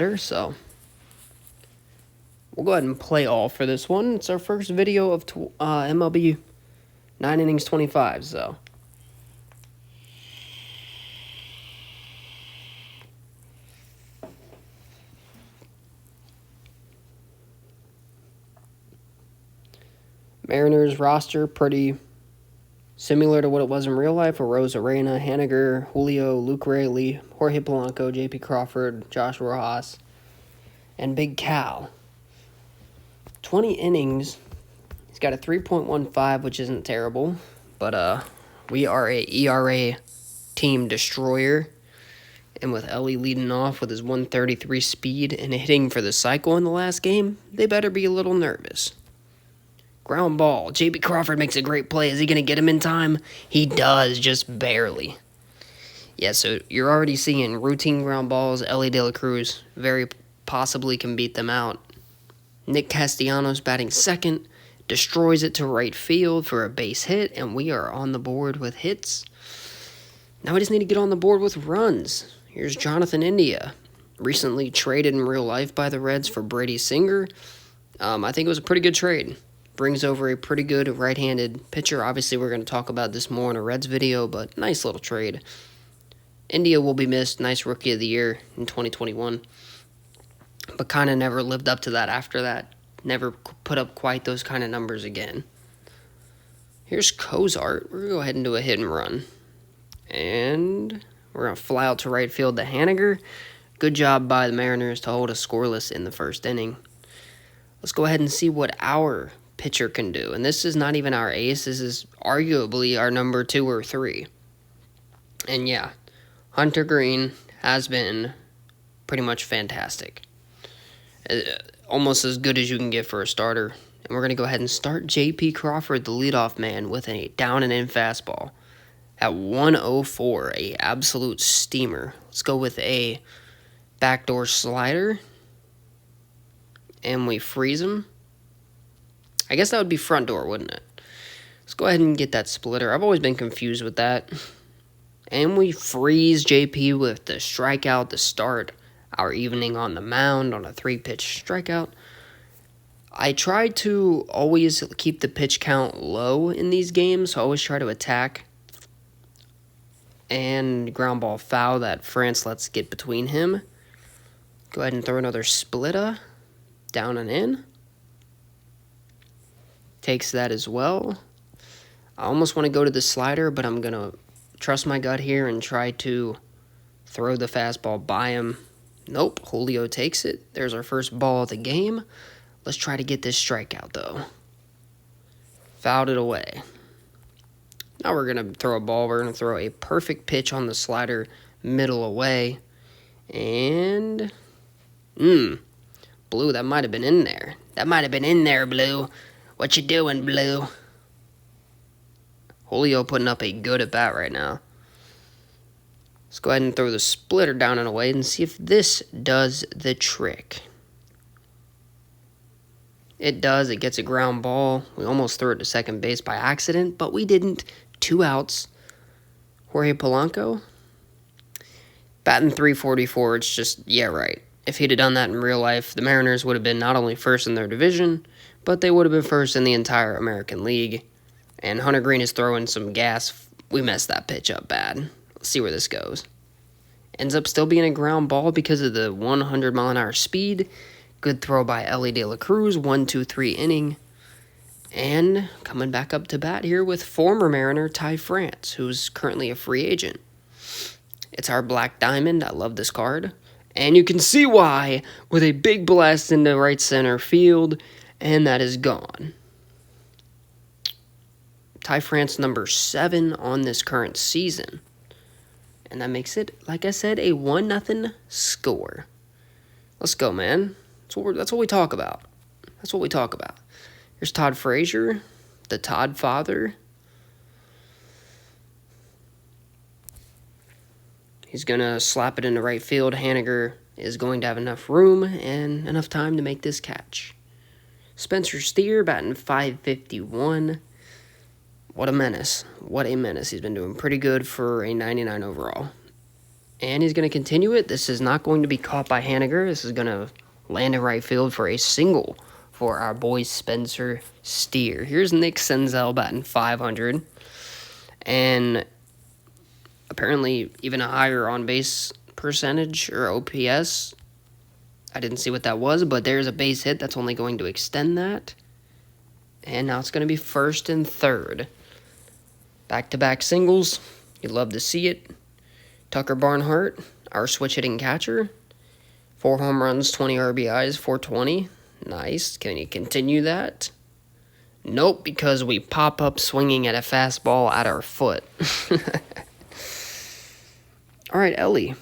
So we'll go ahead and play all for this one. It's our first video of MLB 9 innings 25. So Mariners roster pretty similar to what it was in real life. Arroz, Arena, Haniger, Julio, Luke Raley, Jorge Polanco, J.P. Crawford, Josh Rojas, and Big Cal. 20 innings. He's got a 3.15, which isn't terrible. But we are a ERA team destroyer. And with Ellie leading off with his 133 speed and hitting for the cycle in the last game, they better be a little nervous. Ground ball. J.P. Crawford makes a great play. Is he going to get him in time? He does, just barely. Yeah, so you're already seeing routine ground balls. Ellie De La Cruz very possibly can beat them out. Nick Castellanos batting second. Destroys it to right field for a base hit, and we are on the board with hits. Now we just need to get on the board with runs. Here's Jonathan India. Recently traded in real life by the Reds for Brady Singer. I think it was a pretty good trade. Brings over a pretty good right-handed pitcher. Obviously, we're going to talk about this more in a Reds video, but nice little trade. India will be missed. Nice Rookie of the Year in 2021. But kind of never lived up to that after that. Never put up quite those kind of numbers again. Here's Cozart. We're going to go ahead and do a hit and run. And we're going to fly out to right field to Haniger. Good job by the Mariners to hold us scoreless in the first inning. Let's go ahead and see what our pitcher can do. And this is not even our ace. This is arguably our number 2 or 3. And yeah, Hunter Green has been pretty much fantastic. Almost as good as you can get for a starter. And we're going to go ahead and start J.P. Crawford, the leadoff man, with a down and in fastball at 104, a absolute steamer. Let's go with a backdoor slider. And we freeze him. I guess that would be front door, wouldn't it? Let's go ahead and get that splitter. I've always been confused with that. And we freeze JP with the strikeout to start our evening on the mound on a 3-pitch strikeout. I try to always keep the pitch count low in these games, so I always try to attack. And ground ball foul that France lets get between him. Go ahead and throw another splitter. Down and in. Takes that as well. I almost want to go to the slider, but I'm going to trust my gut here and try to throw the fastball by him. Nope, Julio takes it. There's our first ball of the game. Let's try to get this strikeout, though. Fouled it away. Now we're going to throw a ball. We're going to throw a perfect pitch on the slider, middle away. And... Blue, that might have been in there. That might have been in there, Blue. What you doing, Blue? Julio putting up a good at-bat right now. Let's go ahead and throw the splitter down and away and see if this does the trick. It does. It gets a ground ball. We almost threw it to second base by accident, but we didn't. 2 outs. Jorge Polanco. Batting .344. It's just, yeah, right. If he'd have done that in real life, the Mariners would have been not only first in their division, but they would have been first in the entire American League. And Hunter Green is throwing some gas. We messed that pitch up bad. Let's see where this goes. Ends up still being a ground ball because of the 100-mile-an-hour speed. Good throw by Ellie De La Cruz, 1-2-3 inning. And coming back up to bat here with former Mariner Ty France, who's currently a free agent. It's our Black Diamond. I love this card. And you can see why with a big blast into right center field, and that is gone. Ty France number 7 on this current season. And that makes it, like I said, a 1-0 score. Let's go, man. That's what we talk about. That's what we talk about. Here's Todd Frazier, the Todd father. He's going to slap it into right field. Haniger is going to have enough room and enough time to make this catch. Spencer Steer batting .551. What a menace. What a menace. He's been doing pretty good for a 99 overall. And he's going to continue it. This is not going to be caught by Haniger. This is going to land in right field for a single for our boy Spencer Steer. Here's Nick Senzel batting .500. And apparently even a higher on-base percentage or OPS. I didn't see what that was, but there's a base hit that's only going to extend that. And now it's going to be first and third. Back-to-back singles. You'd love to see it. Tucker Barnhart, our switch-hitting catcher. 4 home runs, 20 RBIs, 420. Nice. Can he continue that? Nope, because we pop up swinging at a fastball at our foot. All right, Ellie.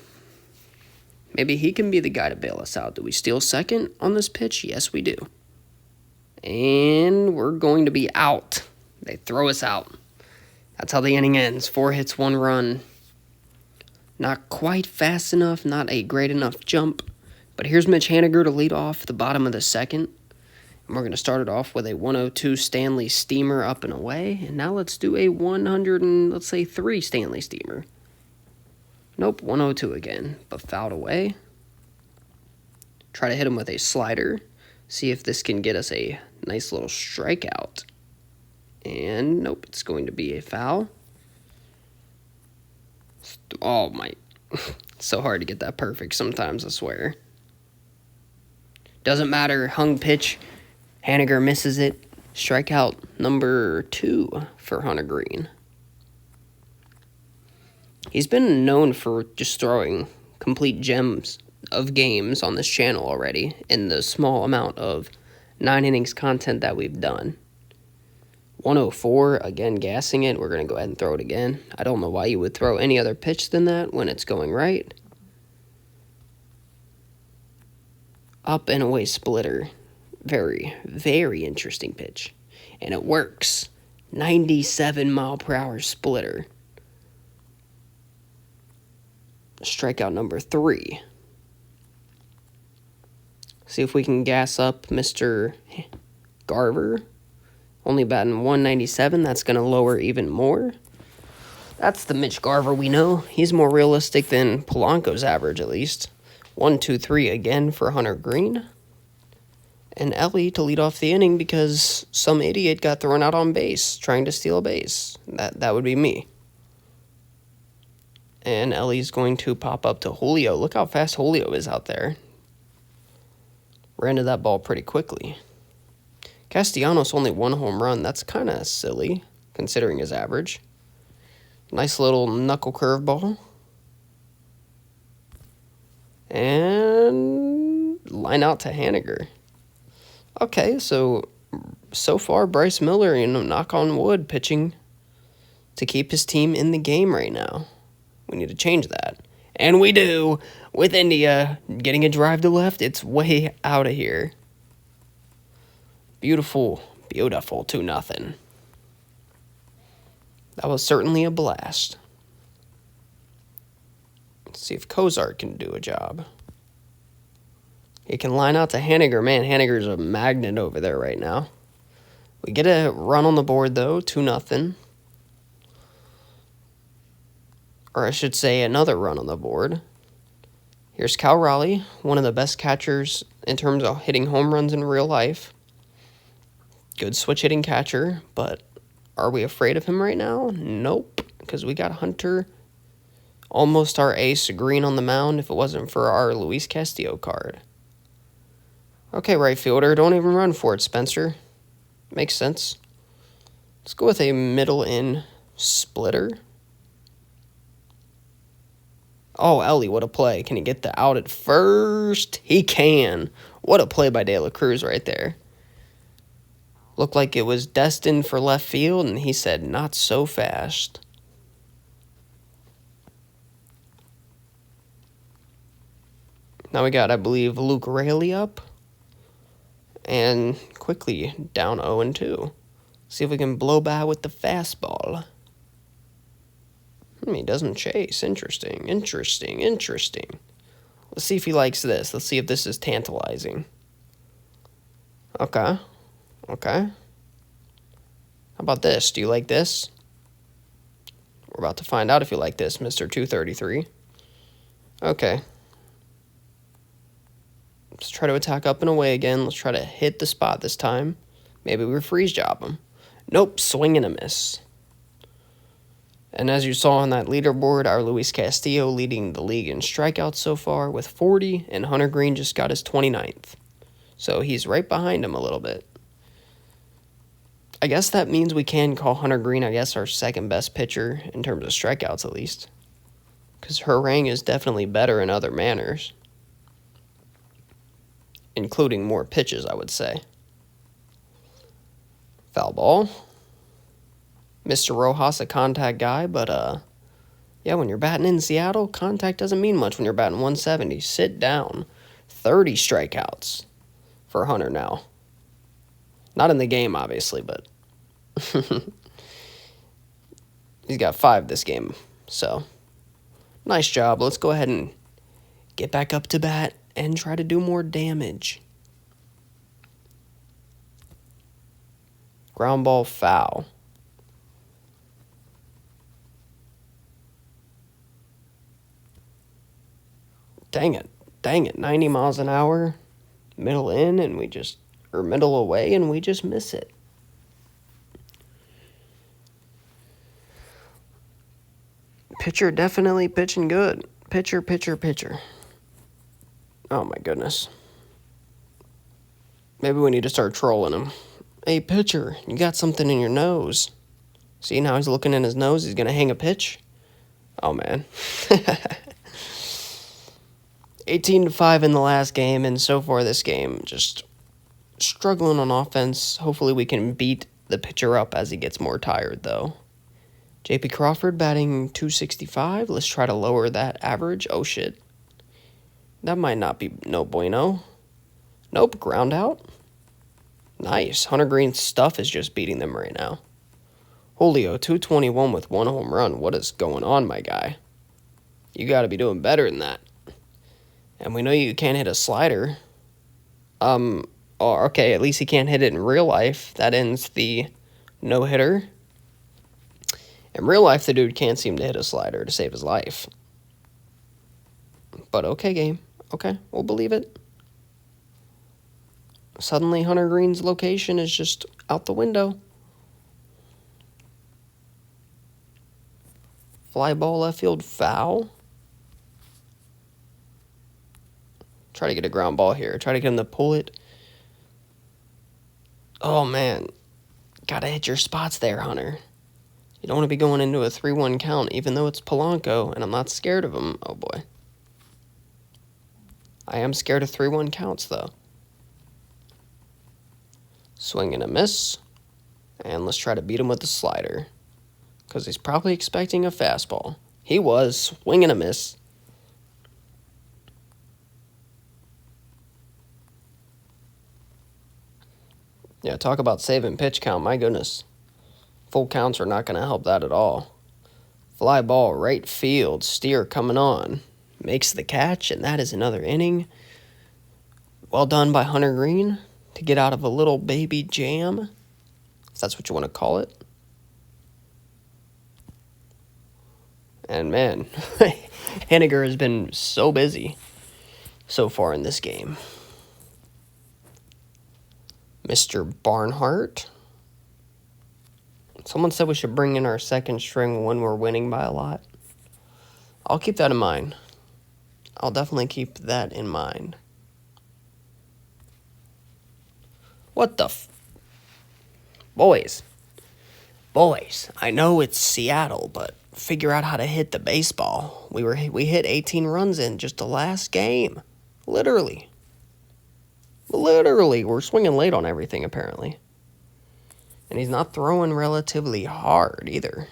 Maybe he can be the guy to bail us out. Do we steal second on this pitch? Yes, we do. And we're going to be out. They throw us out. That's how the inning ends. 4 hits, 1 run. Not quite fast enough, not a great enough jump. But here's Mitch Haniger to lead off the bottom of the second. And we're going to start it off with a 102 Stanley Steamer up and away. And now let's do a 3 Stanley Steamer. Nope, 102 again, but fouled away. Try to hit him with a slider. See if this can get us a nice little strikeout. And nope, it's going to be a foul. Oh my, it's so hard to get that perfect sometimes, I swear. Doesn't matter, hung pitch. Haniger misses it. Strikeout number 2 for Hunter Green. He's been known for just throwing complete gems of games on this channel already in the small amount of 9 innings content that we've done. 104, again gassing it. We're going to go ahead and throw it again. I don't know why you would throw any other pitch than that when it's going right. Up and away splitter. Very, very interesting pitch. And it works. 97 mile per hour splitter. Strikeout number 3. See if we can gas up Mr. Garver. Only batting 197. That's going to lower even more. That's the Mitch Garver we know. He's more realistic than Polanco's average, at least. 1, 2, 3 again for Hunter Green. And Ellie to lead off the inning because some idiot got thrown out on base trying to steal a base. That would be me. And Ellie's going to pop up to Julio. Look how fast Julio is out there. Ran to that ball pretty quickly. Castellanos only 1 home run. That's kind of silly, considering his average. Nice little knuckle curveball. And line out to Haniger. Okay, so far, Bryce Miller, knock on wood, pitching to keep his team in the game right now. We need to change that. And we do. With India getting a drive to left, it's way out of here. Beautiful, beautiful 2-0. That was certainly a blast. Let's see if Kozart can do a job. He can line out to Haniger. Man, Haniger's a magnet over there right now. We get a run on the board, though, 2-0. Or I should say another run on the board. Here's Cal Raleigh, one of the best catchers in terms of hitting home runs in real life. Good switch-hitting catcher, but are we afraid of him right now? Nope, because we got Hunter, almost our ace, Green on the mound if it wasn't for our Luis Castillo card. Okay, right fielder, don't even run for it, Spencer. Makes sense. Let's go with a middle-in splitter. Oh, Ellie, what a play. Can he get the out at first? He can. What a play by De La Cruz right there. Looked like it was destined for left field, and he said, not so fast. Now we got, I believe, Luke Raley up. And quickly down 0-2. See if we can blow by with the fastball. He doesn't chase. Interesting. Let's see if he likes this. Let's see if this is tantalizing. Okay. How about this? Do you like this? We're about to find out if you like this, Mr. 233. Okay. Let's try to attack up and away again. Let's try to hit the spot this time. Maybe we freeze job him. Nope, swing and a miss. And as you saw on that leaderboard, our Luis Castillo leading the league in strikeouts so far with 40, and Hunter Green just got his 29th. So he's right behind him a little bit. I guess that means we can call Hunter Green, I guess, our second best pitcher in terms of strikeouts at least. Because Harang is definitely better in other manners. Including more pitches, I would say. Foul ball. Mr. Rojas, a contact guy, but yeah, when you're batting in Seattle, contact doesn't mean much when you're batting 170. Sit down. 30 strikeouts for Hunter now. Not in the game, obviously, but he's got 5 this game. So, nice job. Let's go ahead and get back up to bat and try to do more damage. Ground ball foul. Dang it, 90 miles an hour, middle in, and middle away, and we just miss it. Pitcher definitely pitching good. Pitcher. Oh my goodness. Maybe we need to start trolling him. Hey, pitcher, you got something in your nose. See, now he's looking in his nose, he's going to hang a pitch. Oh, man. 18-5 in the last game, and so far this game, just struggling on offense. Hopefully we can beat the pitcher up as he gets more tired, though. JP Crawford batting .265. Let's try to lower that average. Oh, shit. That might not be no bueno. Nope, ground out. Nice. Hunter Green's stuff is just beating them right now. Julio, 221 with 1 home run. What is going on, my guy? You got to be doing better than that. And we know you can't hit a slider. Okay, at least he can't hit it in real life. That ends the no-hitter. In real life, the dude can't seem to hit a slider to save his life. But okay, game. Okay, we'll believe it. Suddenly, Hunter Green's location is just out the window. Fly ball left field foul. Try to get a ground ball here. Try to get him to pull it. Oh, man. Gotta hit your spots there, Hunter. You don't want to be going into a 3-1 count, even though it's Polanco, and I'm not scared of him. Oh, boy. I am scared of 3-1 counts, though. Swing and a miss. And let's try to beat him with the slider. Because he's probably expecting a fastball. He was. Swing and a miss. Yeah, talk about saving pitch count. My goodness. Full counts are not going to help that at all. Fly ball, right field. Steer coming on. Makes the catch, and that is another inning. Well done by Hunter Green to get out of a little baby jam, if that's what you want to call it. And man, Haniger has been so busy so far in this game. Mr. Barnhart. Someone said we should bring in our second string when we're winning by a lot. I'll keep that in mind. I'll definitely keep that in mind. What the Boys, I know it's Seattle, but figure out how to hit the baseball. We hit 18 runs in just the last game. Literally, we're swinging late on everything, apparently. And he's not throwing relatively hard, either.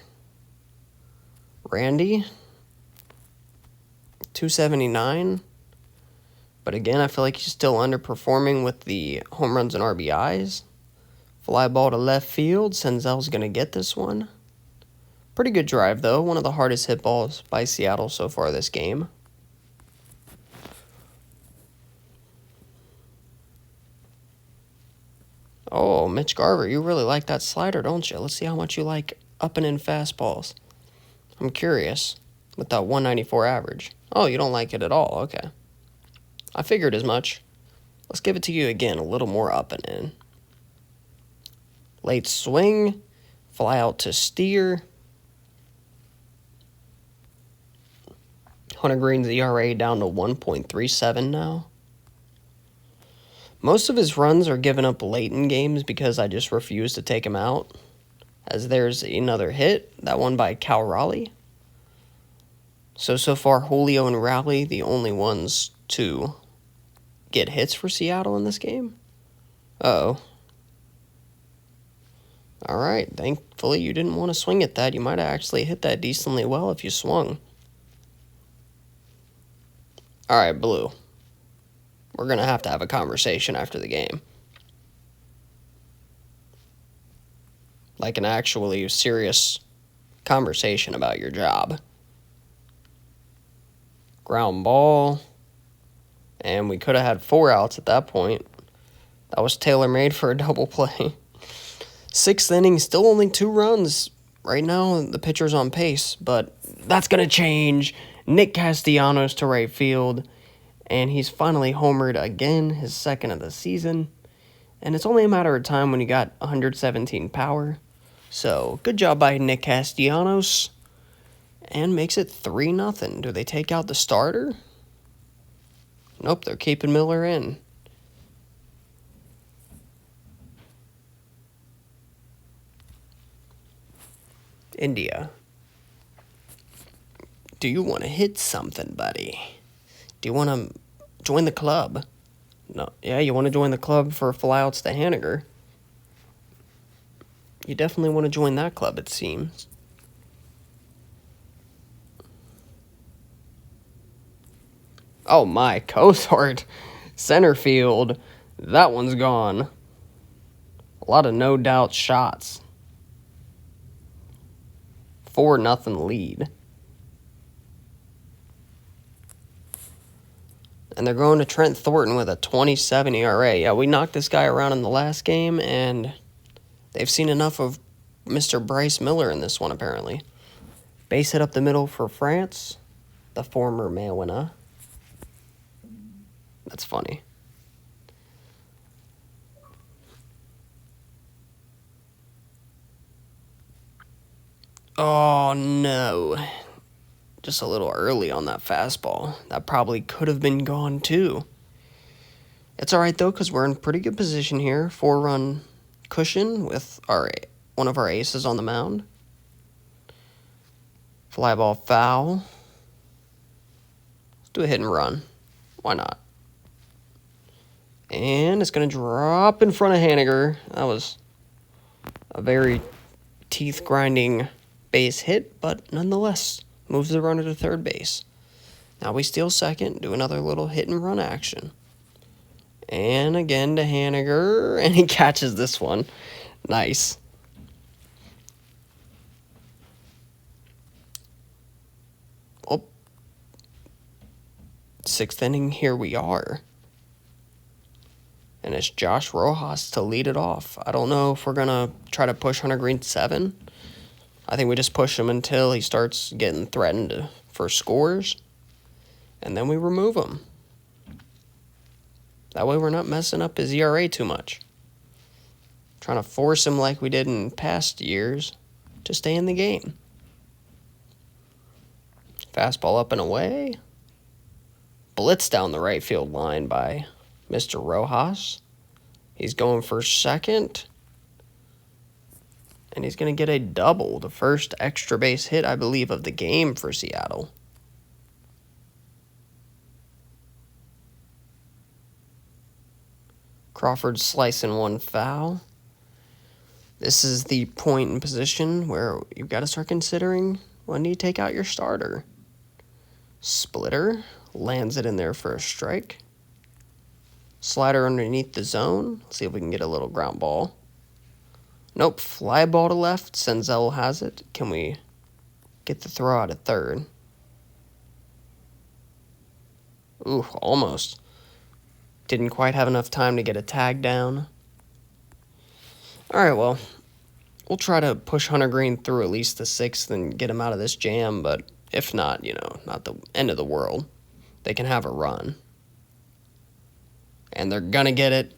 Randy, 279. But again, I feel like he's still underperforming with the home runs and RBIs. Fly ball to left field. Senzel's going to get this one. Pretty good drive, though. One of the hardest hit balls by Seattle so far this game. Oh, Mitch Garver, you really like that slider, don't you? Let's see how much you like up and in fastballs. I'm curious. with that 194 average. Oh, you don't like it at all. Okay. I figured as much. Let's give it to you again, a little more up and in. Late swing, fly out to steer. Hunter Green's ERA down to 1.37 now. Most of his runs are given up late in games because I just refuse to take him out. As there's another hit, that one by Cal Raleigh. So far, Julio and Raleigh, the only ones to get hits for Seattle in this game. Uh-oh. All right, thankfully you didn't want to swing at that. You might have actually hit that decently well if you swung. All right, Blue. We're going to have a conversation after the game. Like an actually serious conversation about your job. Ground ball. And we could have had 4 outs at that point. That was tailor-made for a double play. 6th inning, still only 2 runs. Right now, the pitcher's on pace, but that's going to change. Nick Castellanos to right field, and he's finally homered again, his 2nd of the season. And it's only a matter of time when he got 117 power. So, good job by Nick Castellanos. And makes it 3-0. Do they take out the starter? Nope, they're keeping Miller in. India. Do you want to hit something, buddy? Do you want to join the club? No. Yeah, you want to join the club for flyouts to Haniger. You definitely want to join that club, it seems. Oh my, Cozart. Center field. That one's gone. A lot of no doubt shots. 4-0 lead. And they're going to Trent Thornton with a 27 ERA. Yeah, we knocked this guy around in the last game, and they've seen enough of Mr. Bryce Miller in this one, apparently. Base hit up the middle for France, the former Maywina. That's funny. Oh, no. Just a little early on that fastball. That probably could have been gone, too. It's all right, though, because we're in pretty good position here. 4-run cushion with one of our aces on the mound. Fly ball foul. Let's do a hit and run. Why not? And it's going to drop in front of Haniger. That was a very teeth-grinding base hit, but nonetheless, moves the runner to third base. Now we steal second, do another little hit-and-run action. And again to Haniger, and he catches this one. Nice. Oh. 6th inning, here we are. And it's Josh Rojas to lead it off. I don't know if we're going to try to push Hunter Green 7. I think we just push him until he starts getting threatened for scores. And then we remove him. That way we're not messing up his ERA too much. Trying to force him like we did in past years to stay in the game. Fastball up and away. Blitz down the right field line by Mr. Rojas. He's going for second. And he's going to get a double, the first extra base hit, I believe, of the game for Seattle. Crawford slicing one foul. This is the point in position where you've got to start considering when do you take out your starter. Splitter lands it in there for a strike. Slider underneath the zone. See if we can get a little ground ball. Nope, fly ball to left. Senzel has it. Can we get the throw out at third? Ooh, almost. Didn't quite have enough time to get a tag down. Alright, well, we'll try to push Hunter Green through at least the 6th and get him out of this jam, but if not, not the end of the world. They can have a run. And they're going to get it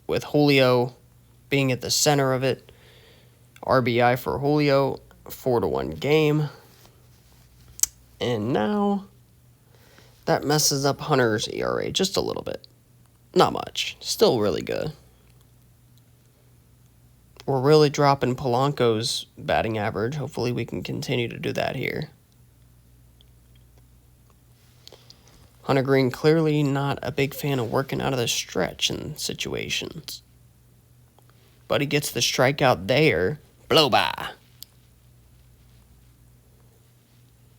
with Julio being at the center of it. RBI for Julio, 4-1 game. And now that messes up Hunter's ERA just a little bit. Not much. Still really good. We're really dropping Polanco's batting average. Hopefully we can continue to do that here. Hunter Green clearly not a big fan of working out of the stretch in situations. But he gets the strikeout there. Blow by.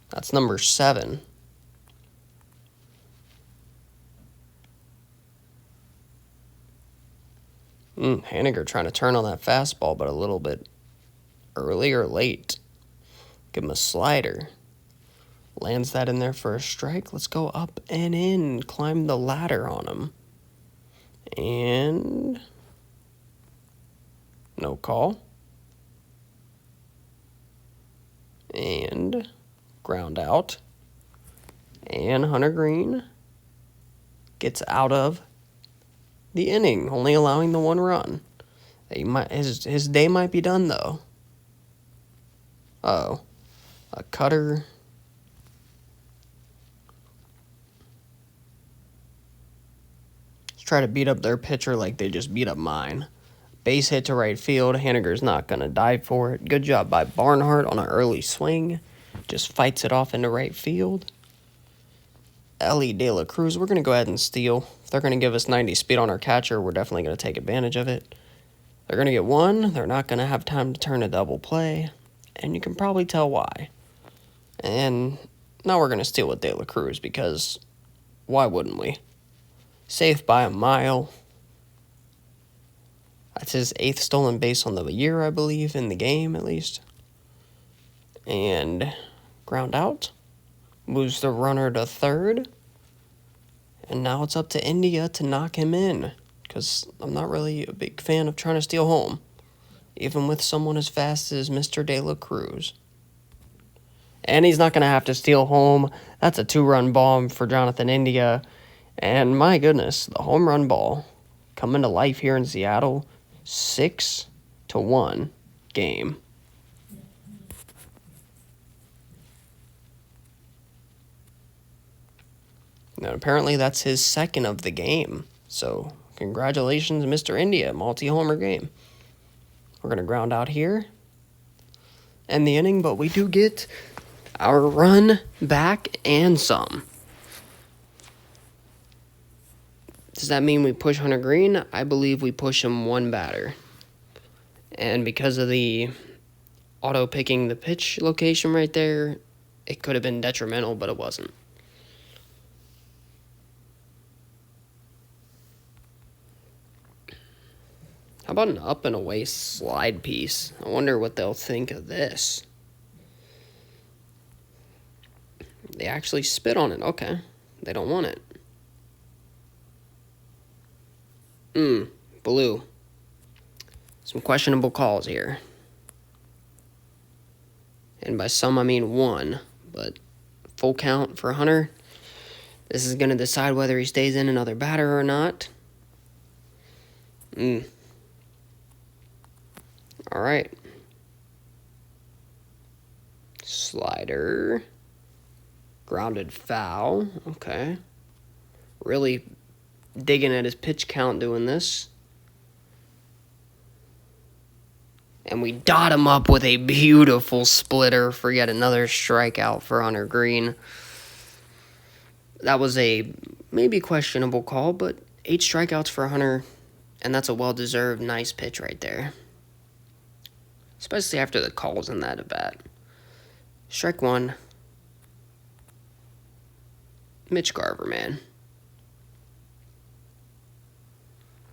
That's number 7. Haniger trying to turn on that fastball, but a little bit early or late. Give him a slider. Lands that in there for a strike. Let's go up and in. Climb the ladder on him. And no call. And ground out. And Hunter Green gets out of the inning, only allowing the 1 run. His day might be done, though. Uh-oh. A cutter. Let's try to beat up their pitcher like they just beat up mine. Base hit to right field. Haniger's not going to dive for it. Good job by Barnhart on an early swing. Just fights it off into right field. Ellie De La Cruz, we're going to go ahead and steal. If they're going to give us 90 speed on our catcher, we're definitely going to take advantage of it. They're going to get 1. They're not going to have time to turn a double play. And you can probably tell why. And now we're going to steal with De La Cruz because why wouldn't we? Safe by a mile. That's his 8th stolen base on the year, I believe, in the game at least. And ground out. Moves the runner to third. And now it's up to India to knock him in. Because I'm not really a big fan of trying to steal home. Even with someone as fast as Mr. De La Cruz. And he's not going to have to steal home. That's a 2-run bomb for Jonathan India. And my goodness, the home run ball coming to life here in Seattle. 6-1 game. Now, apparently that's his 2nd of the game. So, congratulations, Mr. India. Multi-homer game. We're going to ground out here. End the inning, but we do get our run back and some. Does that mean we push Hunter Green? I believe we push him 1 batter. And because of the auto-picking the pitch location right there, it could have been detrimental, but it wasn't. How about an up and away slide piece? I wonder what they'll think of this. They actually spit on it. Okay. They don't want it. Blue. Some questionable calls here. And by some, I mean 1. But full count for Hunter. This is going to decide whether he stays in another batter or not. All right. Slider. Grounded foul. Okay. Really digging at his pitch count doing this. And we dot him up with a beautiful splitter for yet another strikeout for Hunter Green. That was a maybe questionable call, but 8 strikeouts for Hunter, and that's a well-deserved nice pitch right there. Especially after the calls in that at bat. Strike 1. Mitch Garver, man.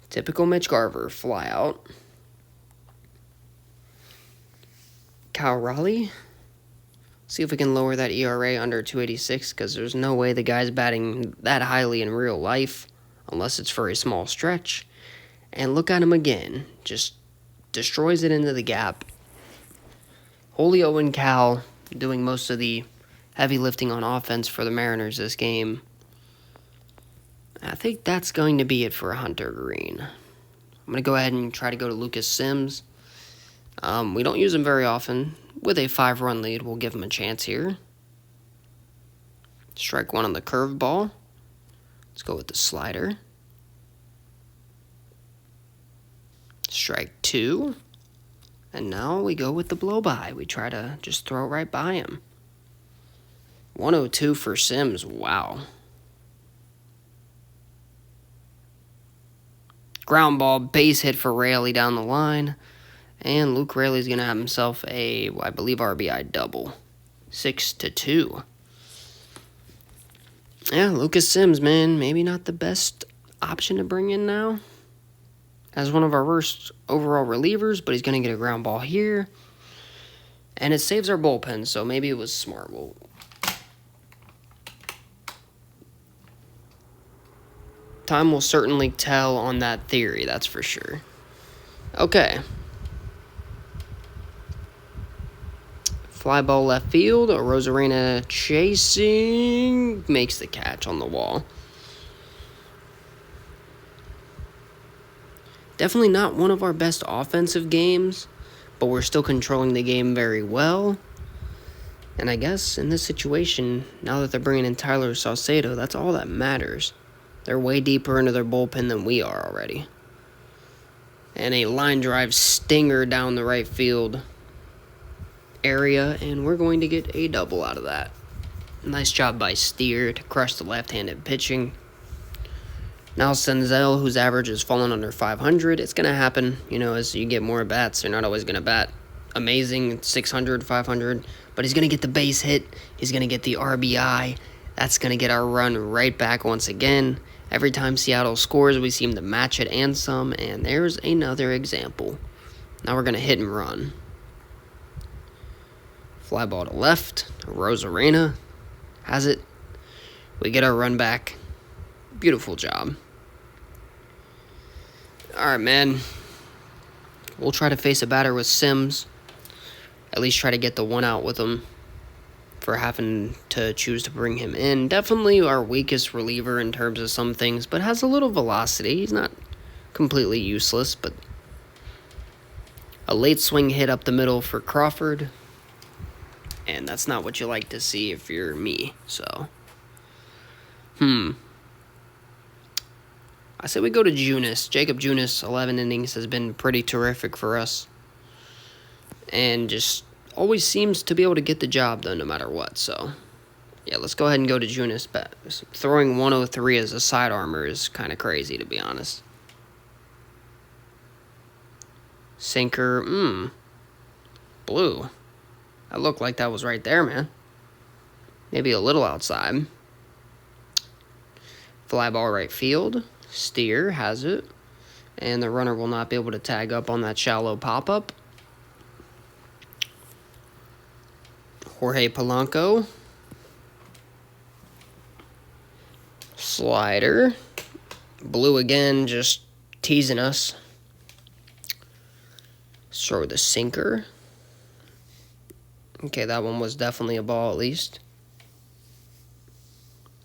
Typical Mitch Garver fly out. Kyle Raleigh. See if we can lower that ERA under 286, because there's no way the guy's batting that highly in real life, unless it's for a small stretch. And look at him again. Just destroys it into the gap. Julio and Cal doing most of the heavy lifting on offense for the Mariners this game. I think that's going to be it for Hunter Green. I'm going to go ahead and try to go to Lucas Sims. We don't use him very often. With a 5-run lead, we'll give him a chance here. Strike one on the curveball. Let's go with the slider. Strike two. And now we go with the blow-by. We try to just throw it right by him. 102 for Sims. Wow. Ground ball, base hit for Raley down the line. And Luke Raley's going to have himself a, I believe, RBI double. 6-2. Yeah, Lucas Sims, man, maybe not the best option to bring in now. As one of our worst overall relievers, but he's going to get a ground ball here. And it saves our bullpen, so maybe it was smart. Time will certainly tell on that theory, that's for sure. Okay. Fly ball left field. Rosarena chasing. Makes the catch on the wall. Definitely not one of our best offensive games, but we're still controlling the game very well. And I guess in this situation, now that they're bringing in Tyler Saucedo, that's all that matters. They're way deeper into their bullpen than we are already. And a line drive stinger down the right field area, and we're going to get a double out of that. Nice job by Steer to crush the left-handed pitching. Now Senzel, whose average has fallen under 500, it's going to happen, as you get more bats. They're not always going to bat amazing, 600, 500, but he's going to get the base hit. He's going to get the RBI. That's going to get our run right back once again. Every time Seattle scores, we seem to match it and some, and there's another example. Now we're going to hit and run. Fly ball to left. Rosarena has it. We get our run back. Beautiful job. All right, man. We'll try to face a batter with Sims. At least try to get the one out with him for having to choose to bring him in. Definitely our weakest reliever in terms of some things, but has a little velocity. He's not completely useless, but a late swing hit up the middle for Crawford. And that's not what you like to see if you're me, so. I say we go to Junis. Jacob Junis, 11 innings, has been pretty terrific for us. And just always seems to be able to get the job done no matter what, so. Yeah, let's go ahead and go to Junis. Throwing 103 as a side armor is kind of crazy, to be honest. Sinker, blue. That looked like that was right there, man. Maybe a little outside. Fly ball right field. Steer has it. And the runner will not be able to tag up on that shallow pop-up. Jorge Polanco. Slider. Blue again, just teasing us. Throw the sinker. Okay, that one was definitely a ball at least.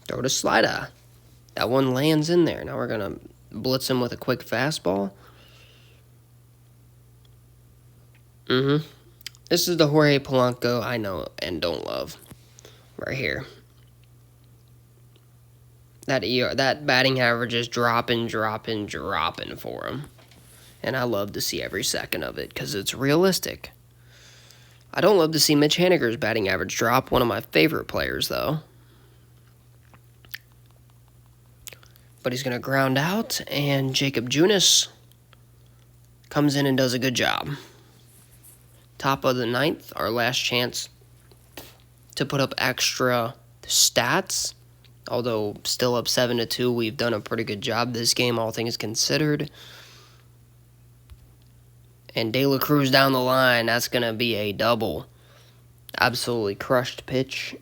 Throw to slider. That one lands in there. Now we're going to blitz him with a quick fastball. This is the Jorge Polanco I know and don't love. Right here. That batting average is dropping for him. And I love to see every second of it because it's realistic. I don't love to see Mitch Haniger's batting average drop. One of my favorite players, though. But he's going to ground out, and Jacob Junis comes in and does a good job. Top of the ninth, our last chance to put up extra stats. Although still up 7-2, we've done a pretty good job this game, all things considered. And De La Cruz down the line, that's going to be a double. Absolutely crushed pitch.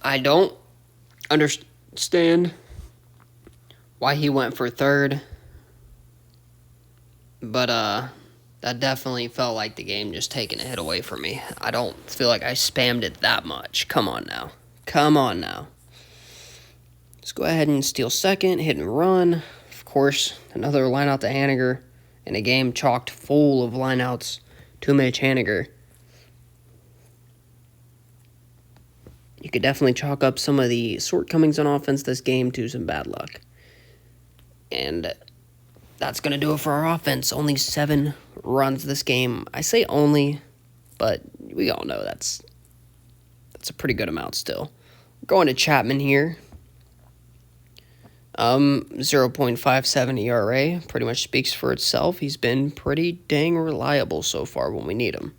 I don't understand why he went for third. But that definitely felt like the game just taking a hit away from me. I don't feel like I spammed it that much. Come on now. Come on now. Let's go ahead and steal second, hit and run. Of course, another line out to Haniger in a game chocked full of lineouts to Mitch Haniger. You could definitely chalk up some of the shortcomings on offense this game to some bad luck. And that's going to do it for our offense. Only 7 runs this game. I say only, but we all know that's a pretty good amount still. We're going to Chapman here. 0.57 ERA pretty much speaks for itself. He's been pretty dang reliable so far when we need him.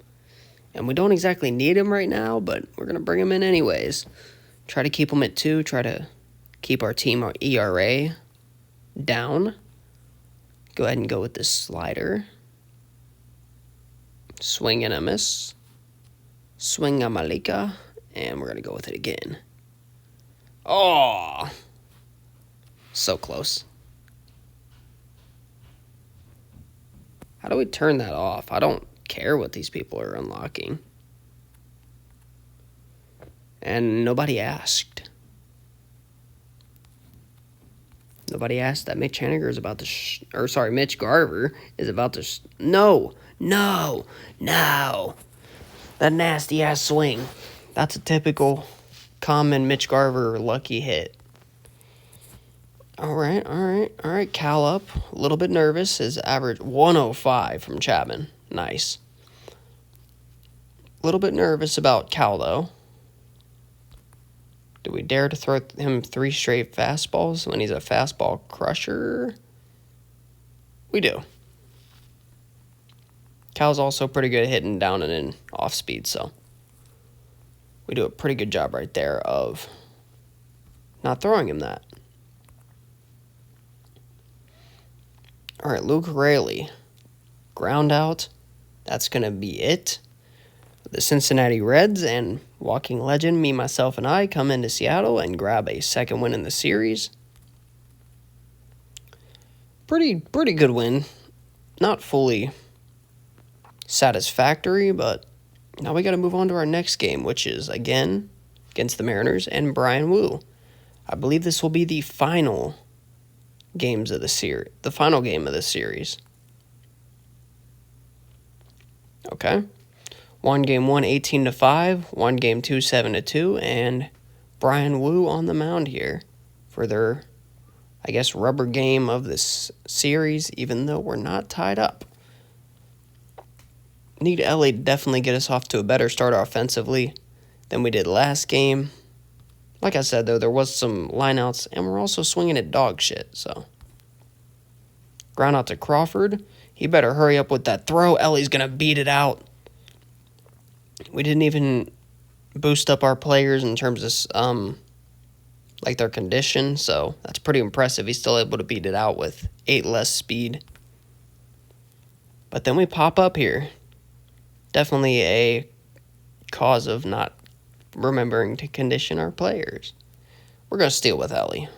And we don't exactly need him right now, but we're going to bring him in anyways. Try to keep him at 2. Try to keep our team, our ERA, down. Go ahead and go with this slider. Swing and a miss. Swing a Malika. And we're going to go with it again. Oh! So close. How do we turn that off? I don't care what these people are unlocking. And nobody asked. Nobody asked that Mitch Haniger is about to Mitch Garver is about to No. That nasty ass swing. That's a typical common Mitch Garver lucky hit. All right. Cal up. A little bit nervous. His average 105 from Chapman. Nice. A little bit nervous about Cal, though. Do we dare to throw him 3 straight fastballs when he's a fastball crusher? We do. Cal's also pretty good at hitting down and in off speed, so we do a pretty good job right there of not throwing him that. All right, Luke Raley. Ground out. That's going to be it. The Cincinnati Reds and walking legend, me, myself, and I come into Seattle and grab a second win in the series. Pretty good win. Not fully satisfactory, but now we got to move on to our next game, which is, again, against the Mariners and Brian Wu. I believe this will be the final games of the series, the final game of the series. Okay. 1 game 1, 18-5. 1 game 2, 7-2. And Brian Wu on the mound here for their, I guess, rubber game of this series, even though we're not tied up. Need LA to definitely get us off to a better start offensively than we did last game. Like I said, though, there was some lineouts, and we're also swinging at dog shit, so. Ground out to Crawford. He better hurry up with that throw. Ellie's going to beat it out. We didn't even boost up our players in terms of, their condition, so that's pretty impressive. He's still able to beat it out with 8 less speed. But then we pop up here. Definitely a cause of not remembering to condition our players. We're going to steal with Ellie.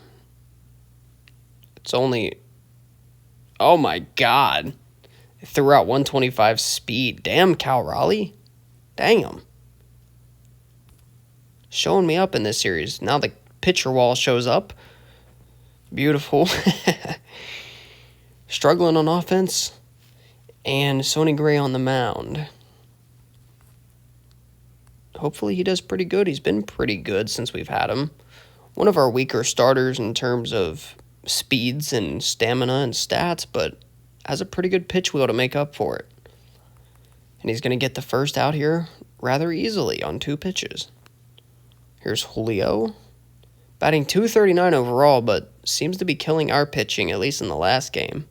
It's only... Oh, my God. It threw out 125 speed. Damn, Cal Raleigh. Dang him. Showing me up in this series. Now the pitcher wall shows up. Beautiful. Struggling on offense. And Sonny Gray on the mound. Hopefully he does pretty good. He's been pretty good since we've had him. One of our weaker starters in terms of speeds and stamina and stats, but has a pretty good pitch wheel to make up for it. And he's going to get the first out here rather easily on 2 pitches. Here's Julio. Batting .239 overall, but seems to be killing our pitching, at least in the last game.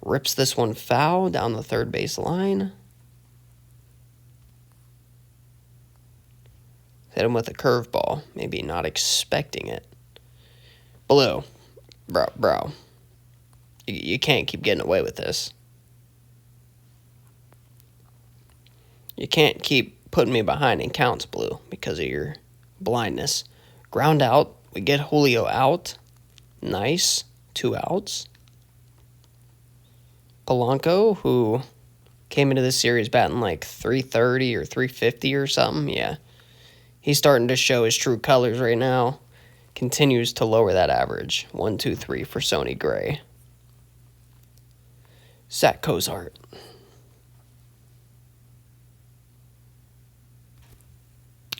Rips this one foul down the third base line. Hit him with a curveball, maybe not expecting it. Blue. Bro. You can't keep getting away with this. You can't keep putting me behind in counts, Blue, because of your blindness. Ground out. We get Julio out. Nice. 2 outs. Polanco, who came into this series batting like 330 or 350 or something. Yeah, he's starting to show his true colors right now. Continues to lower that average. 1-2-3 for Sonny Gray. Zach Cozart.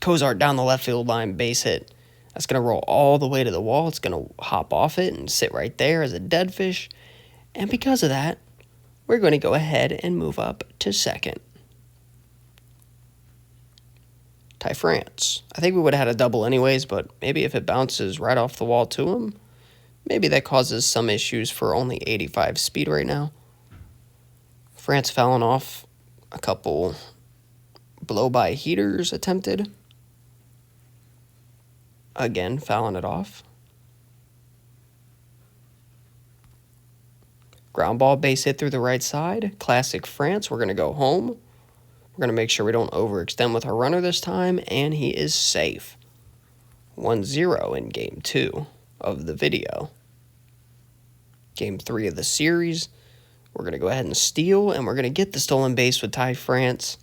Cozart down the left field line, base hit. That's going to roll all the way to the wall. It's going to hop off it and sit right there as a dead fish. And because of that, we're going to go ahead and move up to second. Ty France. I think we would have had a double anyways, but maybe if it bounces right off the wall to him, maybe that causes some issues for only 85 speed right now. France fouling off a couple blow-by heaters attempted. Again, fouling it off. Ground ball, base hit through the right side. Classic France. We're going to go home. We're going to make sure we don't overextend with our runner this time, and he is safe. 1-0 in Game 2 of the video. Game 3 of the series. We're going to go ahead and steal, and we're going to get the stolen base with Ty France.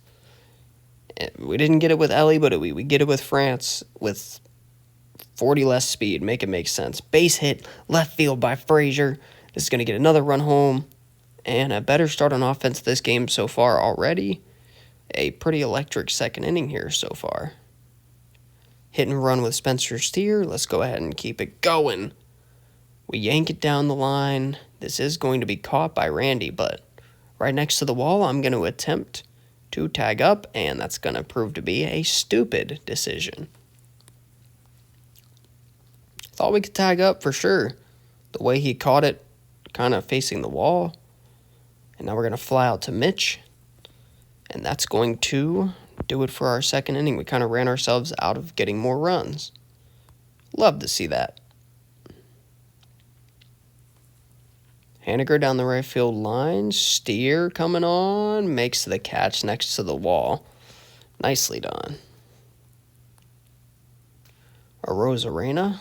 We didn't get it with Ellie, but we get it with France with 40 less speed. Make it make sense. Base hit, left field by Frazier. This is going to get another run home, and a better start on offense this game so far already. A pretty electric second inning here so far. Hit and run with Spencer Steer. Let's go ahead and keep it going. We yank it down the line. This is going to be caught by Randy, but right next to the wall, I'm going to attempt to tag up, and that's going to prove to be a stupid decision. Thought we could tag up for sure. The way he caught it, kind of facing the wall. And now we're going to fly out to Mitch. And that's going to do it for our second inning. We kind of ran ourselves out of getting more runs. Love to see that. Haniger down the right field line. Steer coming on. Makes the catch next to the wall. Nicely done. Arozarena.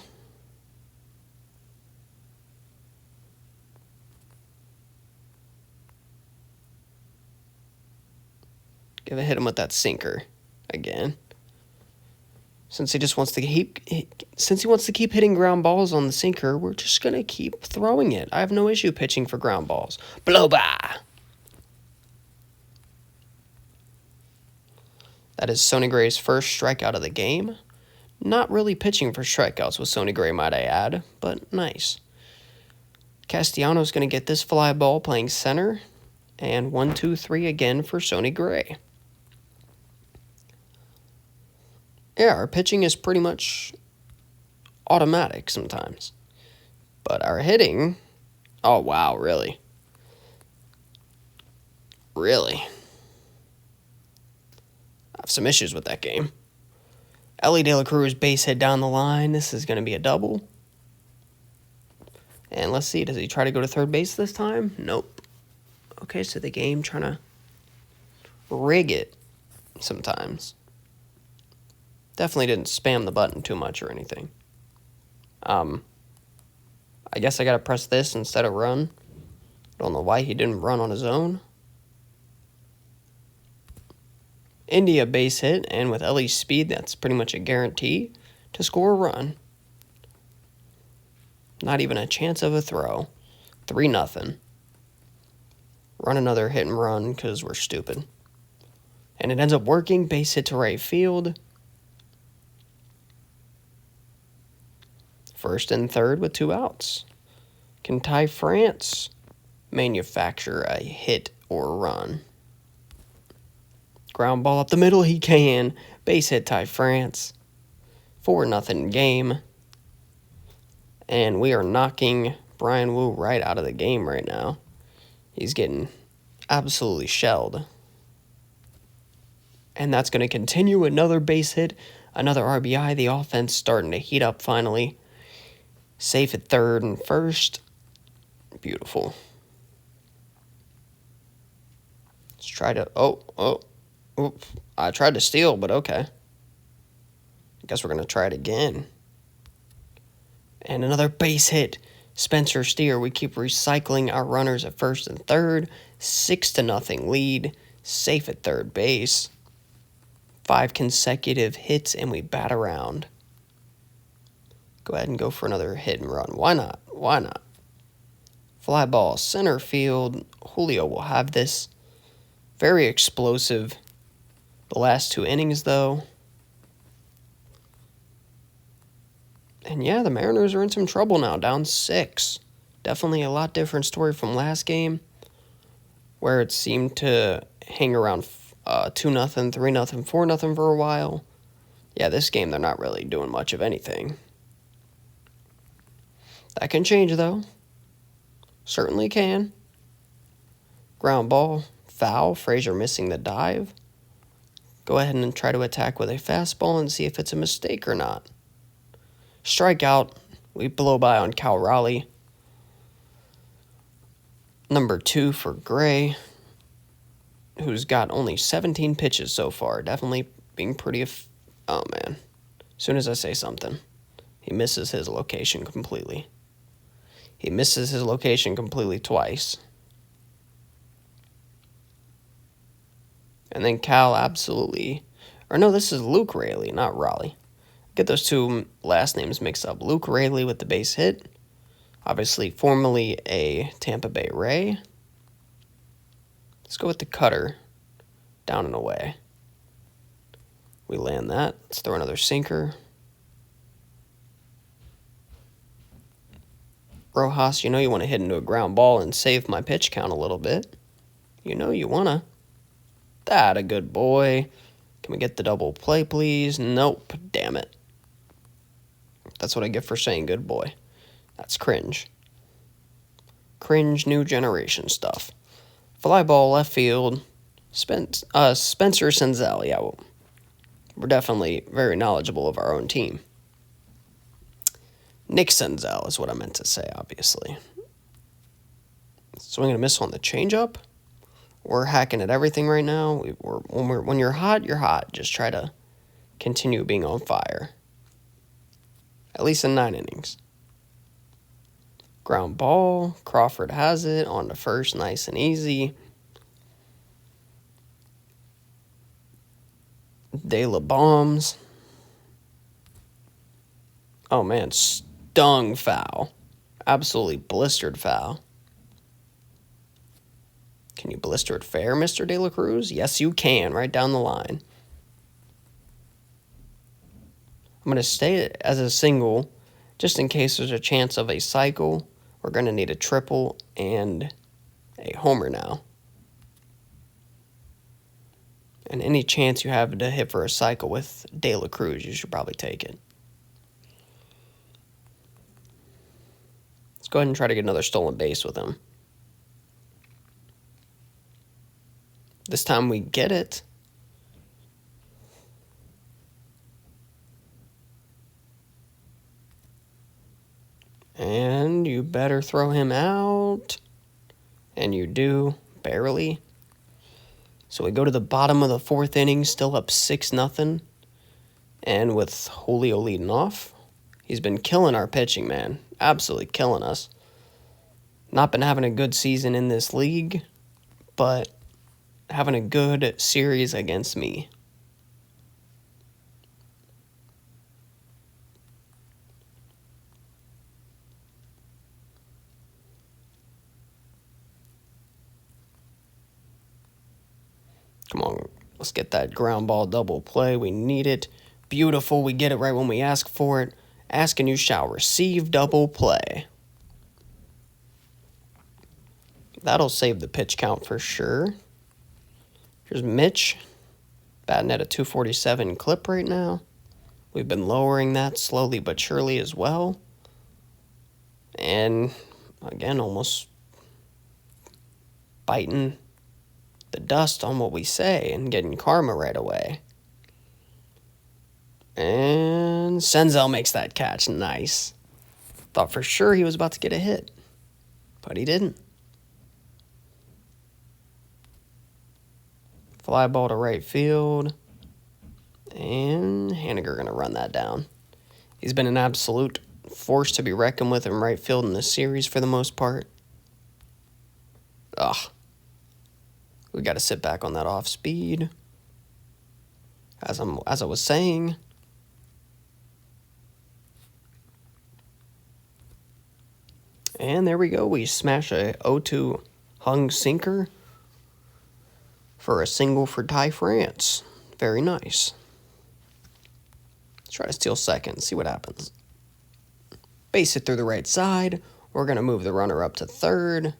Gonna hit him with that sinker again. Since he wants to keep hitting ground balls on the sinker, we're just gonna keep throwing it. I have no issue pitching for ground balls. Blow by. That is Sonny Gray's first strikeout of the game. Not really pitching for strikeouts with Sonny Gray, might I add, but nice. Castellanos gonna get this fly ball playing center, and 1-2-3 again for Sonny Gray. Yeah, our pitching is pretty much automatic sometimes. But our hitting, oh wow, really? Really? I have some issues with that game. Ellie De La Cruz base hit down the line. This is going to be a double. And let's see, does he try to go to third base this time? Nope. Okay, so the game trying to rig it sometimes. Definitely didn't spam the button too much or anything. I guess I got to press this instead of run. Don't know why he didn't run on his own. India base hit, and with Ellie's speed, that's pretty much a guarantee to score a run. Not even a chance of a throw. 3-0. Run another hit and run because we're stupid. And it ends up working. Base hit to right field. First and third with 2 outs. Can Ty France manufacture a hit or run? Ground ball up the middle, he can. Base hit Ty France. 4-0 game. And we are knocking Brian Wu right out of the game right now. He's getting absolutely shelled. And that's going to continue. Another base hit, another RBI. The offense starting to heat up finally. Safe at third and first. Beautiful. Let's try to... Oops. I tried to steal, but okay. I guess we're going to try it again. And another base hit. Spencer Steer. We keep recycling our runners at first and third. 6-0 lead, safe at third base. 5 consecutive hits, and we bat around. Go ahead and go for another hit and run. Why not? Why not? Fly ball, center field. Julio will have this. Very explosive. The last 2 innings, though. And yeah, the Mariners are in some trouble now, down 6. Definitely a lot different story from last game, where it seemed to hang around 2-0, 3-0, 4-0 for a while. Yeah, this game they're not really doing much of anything. That can change, though. Certainly can. Ground ball, foul. Frazier missing the dive. Go ahead and try to attack with a fastball and see if it's a mistake or not. Strikeout. We blow by on Cal Raleigh. Number 2 for Gray, who's got only 17 pitches so far. Definitely being pretty... Oh, man. As soon as I say something, he misses his location completely. He misses his location completely twice. And then Cal absolutely... Or no, this is Luke Raley, not Raleigh. Get those 2 last names mixed up. Luke Raley with the base hit. Obviously, formerly a Tampa Bay Ray. Let's go with the cutter. Down and away. We land that. Let's throw another sinker. Rojas, you know you want to hit into a ground ball and save my pitch count a little bit. You know you want to. That a good boy. Can we get the double play, please? Nope. Damn it. That's what I get for saying good boy. That's cringe. Cringe new generation stuff. Fly ball left field. Spencer Senzel. Yeah, well, we're definitely very knowledgeable of our own team. Nick Senzel is what I meant to say, obviously. So I'm going to miss on the changeup. We're hacking at everything right now. When you're hot, you're hot. Just try to continue being on fire. At least in 9 innings. Ground ball. Crawford has it. On to first. Nice and easy. De La bombs. Oh, man. Stung foul. Absolutely blistered foul. Can you blister it fair, Mr. De La Cruz? Yes, you can. Right down the line. I'm going to stay as a single just in case there's a chance of a cycle. We're going to need a triple and a homer now. And any chance you have to hit for a cycle with De La Cruz, you should probably take it. Let's go ahead and try to get another stolen base with him. This time we get it. And you better throw him out. And you do, barely. So we go to the bottom of the 4th inning, still up 6-0. And with Julio leading off, he's been killing our pitching, man. Absolutely killing us. Not been having a good season in this league, but having a good series against me. Come on, let's get that ground ball double play. We need it. Beautiful. We get it right when we ask for it. Ask and you shall receive double play. That'll save the pitch count for sure. Here's Mitch. Batting at a 247 clip right now. We've been lowering that slowly but surely as well. And again, almost biting the dust on what we say and getting karma right away. And Senzel makes that catch. Nice. Thought for sure he was about to get a hit, but he didn't. Fly ball to right field. And Haniger going to run that down. He's been an absolute force to be reckoned with in right field in this series for the most part. Ugh. We got to sit back on that off speed. As I was saying. And there we go. We smash a 0-2 hung sinker for a single for Ty France. Very nice. Let's try to steal second, see what happens. Base hit through the right side. We're going to move the runner up to third.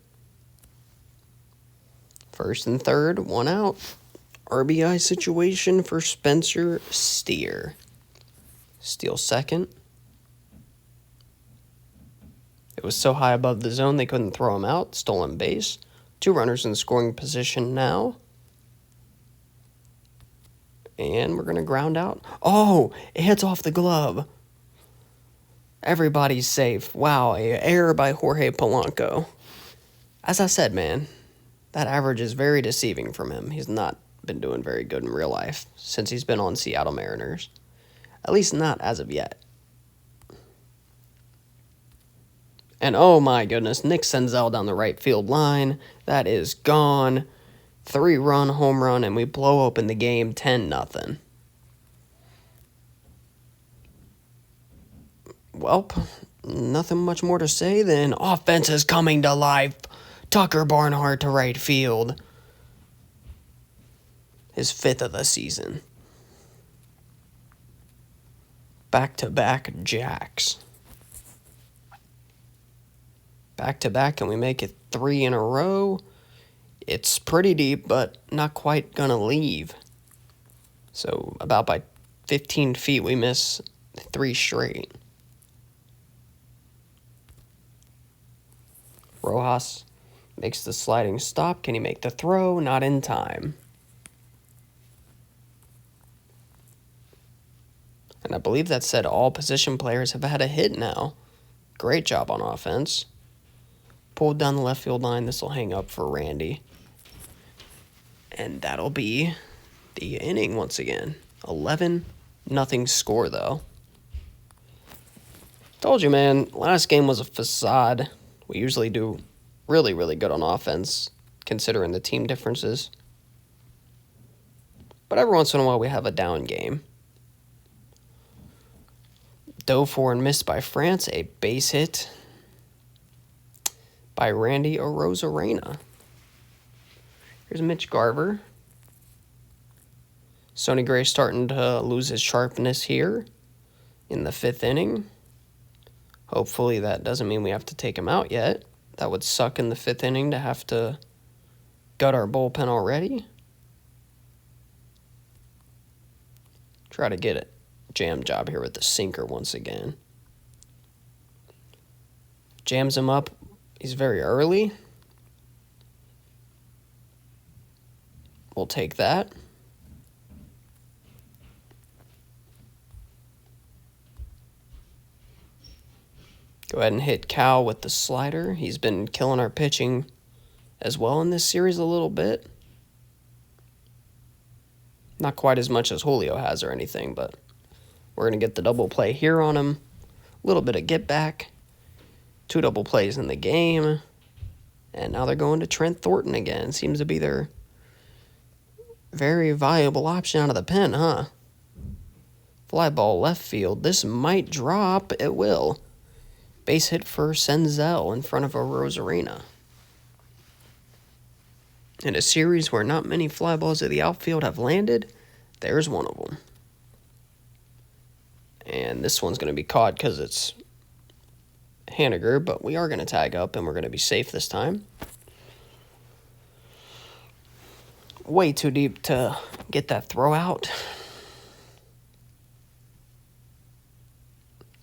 First and third, one out. RBI situation for Spencer Steer. Steal second. It was so high above the zone they couldn't throw him out. Stolen base. 2 runners in scoring position now. And we're going to ground out. Oh, it hits off the glove. Everybody's safe. Wow, an error by Jorge Polanco. As I said, man, that average is very deceiving from him. He's not been doing very good in real life since he's been on Seattle Mariners. At least not as of yet. And oh my goodness, Nick Senzel down the right field line. That is gone. 3-run home run, and we blow open the game 10-0. Welp, nothing much more to say than offense is coming to life. Tucker Barnhart to right field. His 5th of the season. Back-to-back jacks. Back-to-back, can we make it 3 in a row? It's pretty deep, but not quite gonna leave. So about by 15 feet, we miss 3 straight. Rojas makes the sliding stop. Can he make the throw? Not in time. And I believe that said all position players have had a hit now. Great job on offense. Pulled down the left field line. This will hang up for Randy. And that'll be the inning once again. 11-0 score, though. Told you, man, last game was a facade. We usually do really, really good on offense, considering the team differences. But every once in a while, we have a down game. Dove for and missed by France. A base hit by Randy Arozarena. Here's Mitch Garver. Sonny Gray starting to lose his sharpness here in the 5th inning. Hopefully that doesn't mean we have to take him out yet. That would suck in the 5th inning to have to gut our bullpen already. Try to get a jam job here with the sinker once again. Jams him up. He's very early. We'll take that. Go ahead and hit Cal with the slider. He's been killing our pitching as well in this series a little bit. Not quite as much as Julio has or anything, but we're going to get the double play here on him. A little bit of get back. 2 double plays in the game. And now they're going to Trent Thornton again. Seems to be their very viable option out of the pen, huh? Fly ball left field. This might drop. It will. Base hit for Senzel in front of Arozarena. In a series where not many fly balls at the outfield have landed, there's one of them. And this one's going to be caught because it's Haniger, but we are going to tag up and we're going to be safe this time. Way too deep to get that throw out.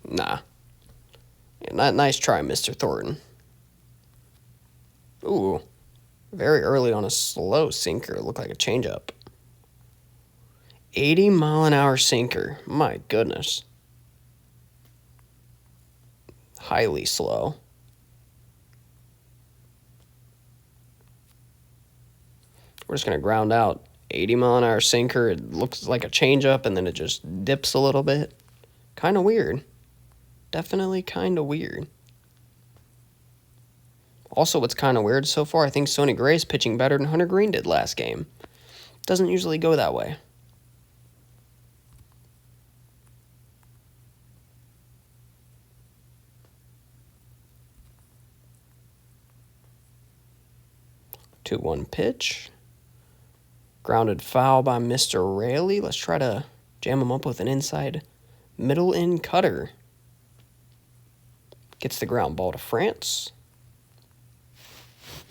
Nah. Yeah, nice try, Mr. Thornton. Ooh. Very early on a slow sinker. It looked like a changeup. 80-mile-an-hour sinker. My goodness. Highly slow. We're just going to ground out. 80-mile-an-hour sinker. It looks like a changeup, and then it just dips a little bit. Kind of weird. Definitely kind of weird. Also, what's kind of weird so far, I think Sonny Gray's pitching better than Hunter Green did last game. Doesn't usually go that way. Two one pitch. Grounded foul by Mr. Raley. Let's try to jam him up with an inside middle in cutter. Gets the ground ball to France.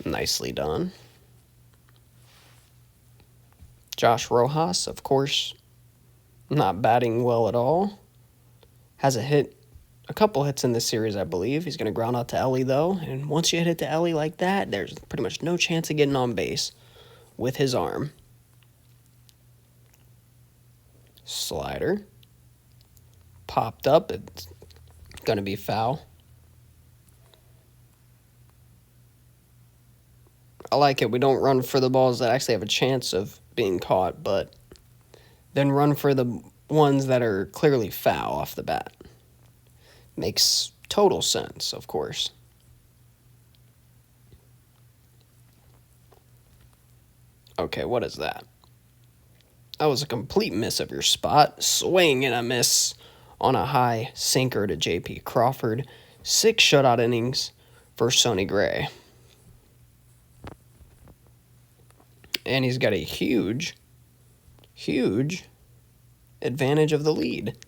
Nicely done. Josh Rojas, of course, not batting well at all. Has a couple hits in this series, I believe. He's going to ground out to Ellie, though. And once you hit it to Ellie like that, there's pretty much no chance of getting on base with his arm. Slider. Popped up. It's going to be foul. I like it. We don't run for the balls that actually have a chance of being caught, but then run for the ones that are clearly foul off the bat. Makes total sense, of course. Okay, what is that? That was a complete miss of your spot. Swing and a miss on a high sinker to J.P. Crawford. 6 shutout innings for Sonny Gray. And he's got a huge advantage of the lead.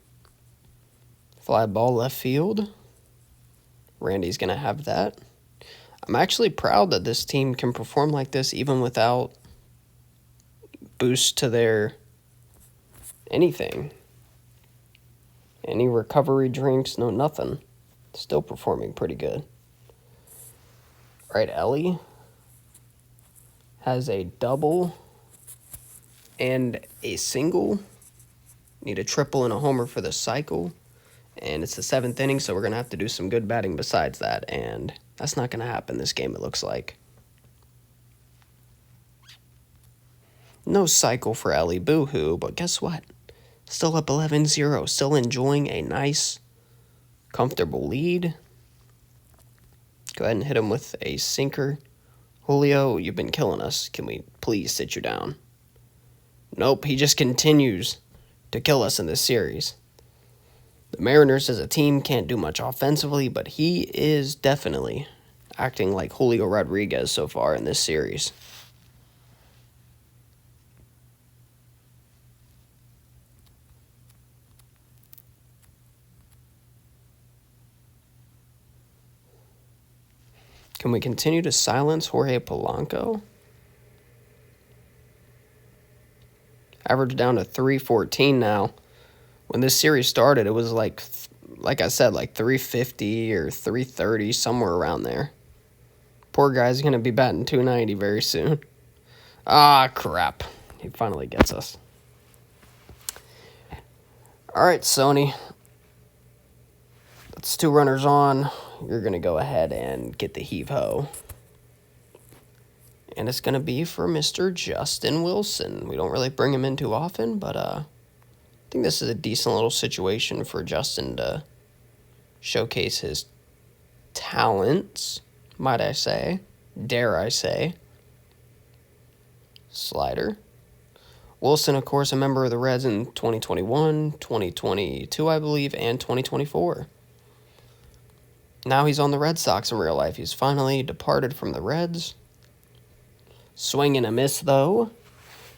Fly ball left field. Randy's going to have that. I'm actually proud that this team can perform like this even without boost to their anything. Any recovery drinks, no nothing. Still performing pretty good. All right, Ellie has a double and a single. Need a triple and a homer for the cycle. And it's the 7th inning, so we're going to have to do some good batting besides that. And that's not going to happen this game, it looks like. No cycle for Ellie, boo-hoo. But guess what? Still up 11-0. Still enjoying a nice, comfortable lead. Go ahead and hit him with a sinker. Julio, you've been killing us. Can we please sit you down? Nope, he just continues to kill us in this series. The Mariners as a team can't do much offensively, but he is definitely acting like Julio Rodriguez so far in this series. Can we continue to silence Jorge Polanco? Average down to 314 now. When this series started, it was like I said, like 350 or 330, somewhere around there. Poor guy's going to be batting 290 very soon. Ah, crap. He finally gets us. All right, Sony. That's 2 runners on. You're going to go ahead and get the heave-ho. And it's going to be for Mr. Justin Wilson. We don't really bring him in too often, but I think this is a decent little situation for Justin to showcase his talents, might I say. Dare I say. Slider. Wilson, of course, a member of the Reds in 2021, 2022, I believe, and 2024. Now he's on the Red Sox in real life. He's finally departed from the Reds. Swing and a miss, though.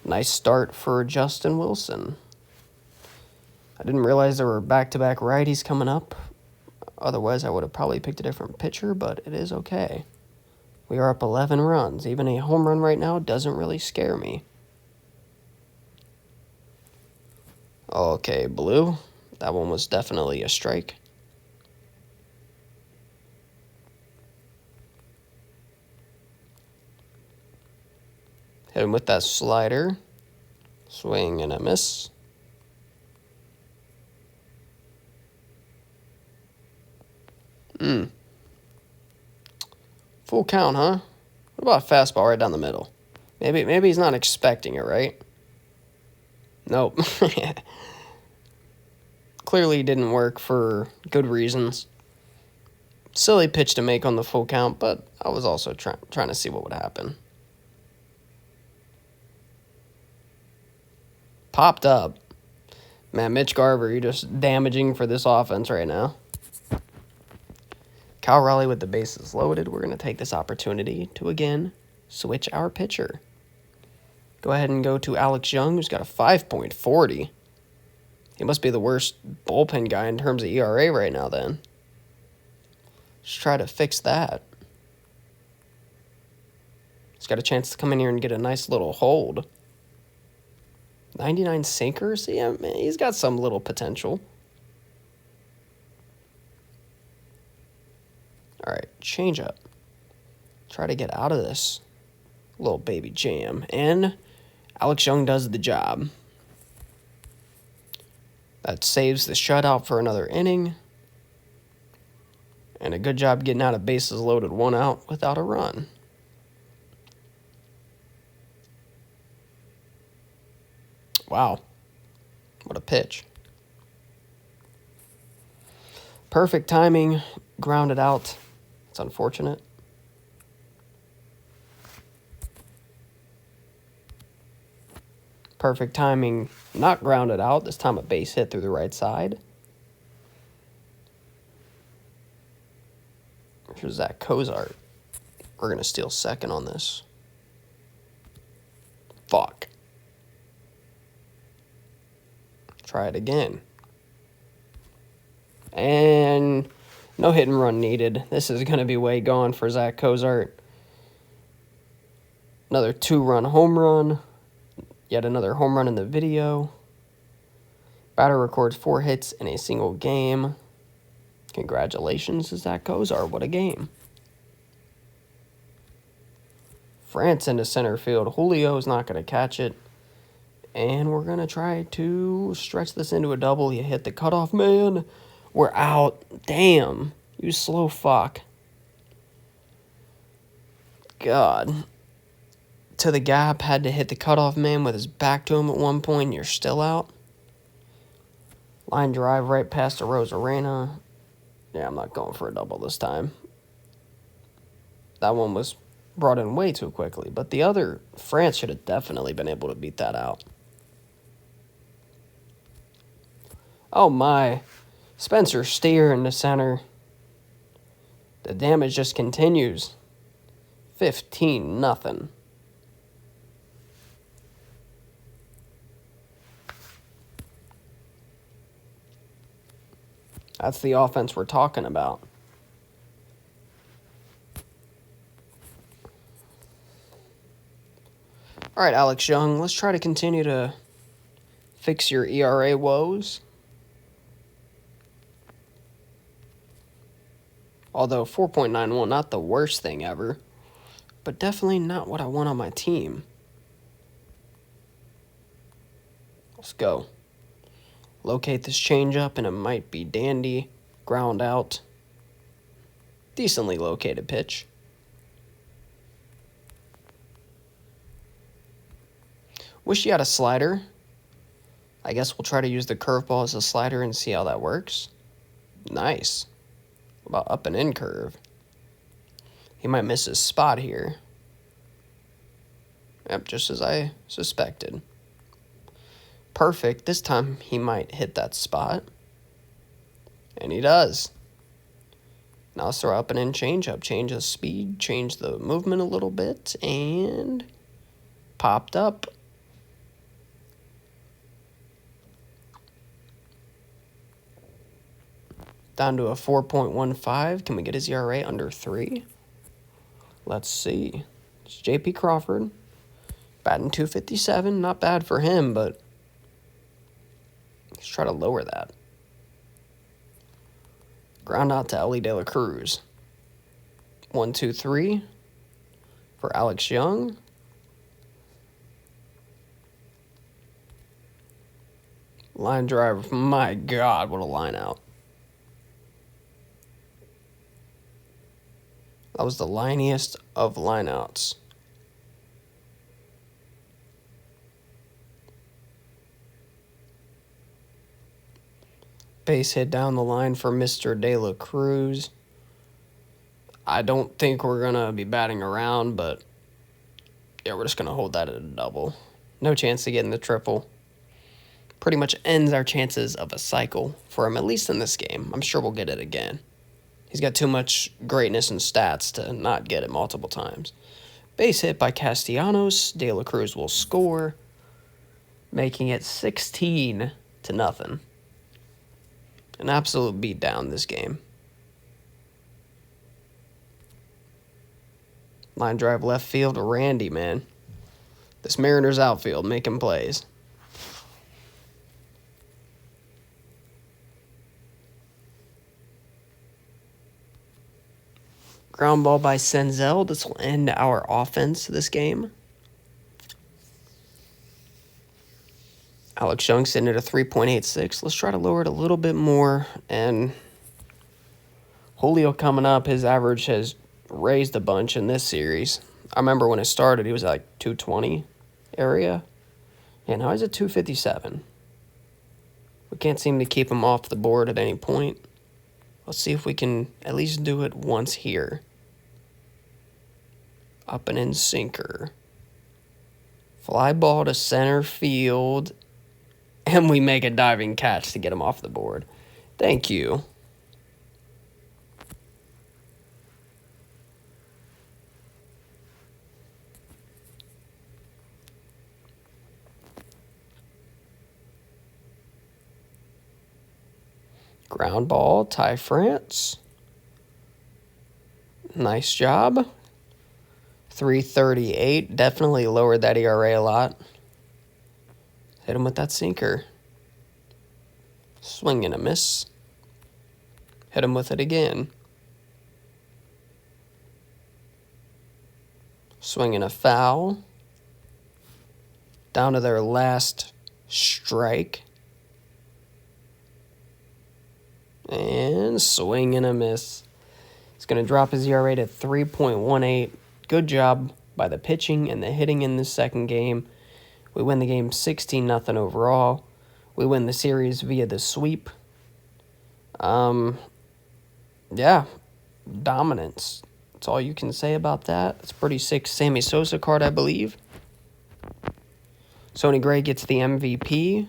Nice start for Justin Wilson. I didn't realize there were back-to-back righties coming up. Otherwise, I would have probably picked a different pitcher, but it is okay. We are up 11 runs. Even a home run right now doesn't really scare me. Okay, Blue. That one was definitely a strike. Hit him with that slider. Swing and a miss. Full count, huh? What about a fastball right down the middle? Maybe he's not expecting it, right? Nope. Clearly didn't work for good reasons. Silly pitch to make on the full count, but I was also trying to see what would happen. Popped up. Man, Mitch Garver, you're just damaging for this offense right now. Cal Raleigh with the bases loaded. We're going to take this opportunity to, again, switch our pitcher. Go ahead and go to Alex Young, who's got a 5.40. He must be the worst bullpen guy in terms of ERA right now, then. Let's try to fix that. He's got a chance to come in here and get a nice little hold. 99 sinker? See, yeah, man, he's got some little potential. All right, change up. Try to get out of this little baby jam. And Alex Young does the job. That saves the shutout for another inning. And a good job getting out of bases loaded, 1 out without a run. Wow. What a pitch. Perfect timing. Grounded out. It's unfortunate. Perfect timing. Not grounded out. This time a base hit through the right side. Here's Zach Cozart. We're going to steal second on this. Fuck. Try it again. And no hit and run needed. This is going to be way gone for Zach Cozart. Another 2-run home run. Yet another home run in the video. Batter records 4 hits in a single game. Congratulations to Zach Cozart. What a game. France into center field. Julio is not going to catch it. And we're going to try to stretch this into a double. You hit the cutoff man. We're out. Damn. You slow fuck. God. To the gap. Had to hit the cutoff man with his back to him at one point. You're still out. Line drive right past the Rosarena. Yeah, I'm not going for a double this time. That one was brought in way too quickly. But the other, France should have definitely been able to beat that out. Oh my. Spencer Steer in the center. The damage just continues. 15-0. That's the offense we're talking about. All right, Alex Young, let's try to continue to fix your ERA woes. Although 4.91, not the worst thing ever, but definitely not what I want on my team. Let's go. Locate this changeup, and it might be dandy. Ground out. Decently located pitch. Wish you had a slider. I guess we'll try to use the curveball as a slider and see how that works. Nice. About up and in curve. He might miss his spot here. Yep, just as I suspected. Perfect. This time he might hit that spot. And he does. Now let's throw up and in changeup. Change the speed, change the movement a little bit, and popped up. Down to a 4.15. Can we get his ERA under 3? Let's see. It's J.P. Crawford. Batting .257. Not bad for him, but let's try to lower that. Ground out to Ellie De La Cruz. 1-2-3 for Alex Young. Line drive. My God, what a line out. That was the liniest of lineouts. Base hit down the line for Mr. De La Cruz. I don't think we're going to be batting around, but yeah, we're just going to hold that at a double. No chance to get in the triple. Pretty much ends our chances of a cycle for him, at least in this game. I'm sure we'll get it again. He's got too much greatness and stats to not get it multiple times. Base hit by Castellanos. De La Cruz will score, making it 16-0. An absolute beatdown this game. Line drive left field, Randy, man. This Mariners outfield making plays. Ground ball by Senzel. This will end our offense this game. Alex Young sitting at a 3.86. Let's try to lower it a little bit more. And Julio coming up, his average has raised a bunch in this series. I remember when it started, he was at like 220 area. And now he's at 257. We can't seem to keep him off the board at any point. Let's see if we can at least do it once here. Up and in sinker. Fly ball to center field. And we make a diving catch to get him off the board. Thank you. Ground ball, Ty France. Nice job. 338. Definitely lowered that ERA a lot. Hit him with that sinker. Swing and a miss. Hit him with it again. Swing and a foul. Down to their last strike. And swing and a miss. It's going to drop his ERA to 3.18. Good job by the pitching and the hitting in this second game. We win the game 16-0 overall. We win the series via the sweep. Yeah, dominance. That's all you can say about that. It's a pretty sick Sammy Sosa card, I believe. Sonny Gray gets the MVP.